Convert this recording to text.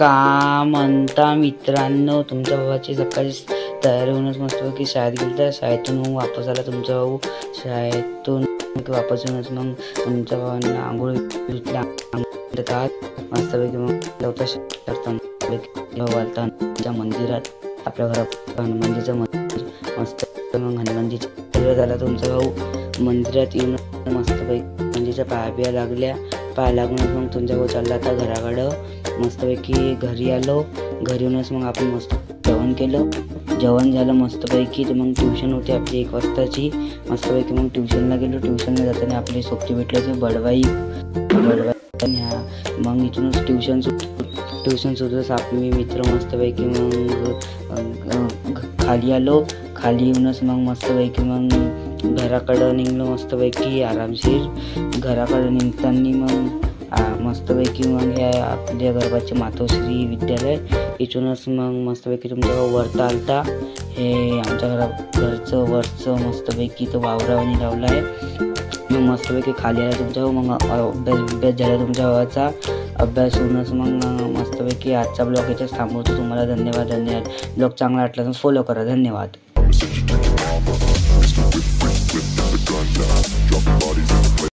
का म्हणता मित्रांनो, तुमच्या भावाची सकाळी तयारी होऊनच मस्तपैकी शाळेत गेलता. शाळेतून मग वापस आला तुमचा भाऊ. शाळेतून वापस येऊनच मग तुमच्या भावांना आंघोळ मस्तपैकी मग आलता मंदिरात, आपल्या घरात हनुमानजीचं मंदिर मस्त. मग हनुमानजीच्या झाला तुमचा भाऊ. मंदिरात येऊन मस्तपैकी हनुमानजीच्या पाया लागल्या. पाया लागूनच मग तुमचा भाऊ चालला आता घराकडं. मस्तपैकी घरी आलो. घरी येऊनच मग आपण मस्त जेवण केलं. जेवण झालं मस्तपैकी. तर मग ट्युशन होती आपली 1 वाजताची. मस्तपैकी मग ट्युशनला गेलो. ट्युशनला जाताना आपली सोबती भेटल्याचे बडवाई. मग इथूनच ट्युशन सुरूच आपले मित्र मस्तपैकी मग खाली आलो. खाली येऊनच मग मस्तपैकी मग घराकडं निघलो मस्तपैकी आरामशीर. घराकडं निघताना मग मस्तपैकी मग या आपल्या गरबाचे मातोश्री विद्यालय. इथूनच मग मस्तपैकी तुमच्या वरता आलता. हे आमच्या घरचं वरचं मस्तपैकी तो वावरावानी लावला आहे. मग मस्तपैकी खाली आला तुमच्या. मग अभ्यास झाला तुमच्या भावाचा. अभ्यास होऊनच मग मस्तपैकी आजचा ब्लॉग याच्याच थांबवतो. तुम्हाला धन्यवाद. ब्लॉग चांगला वाटला तर फॉलो करा. धन्यवाद.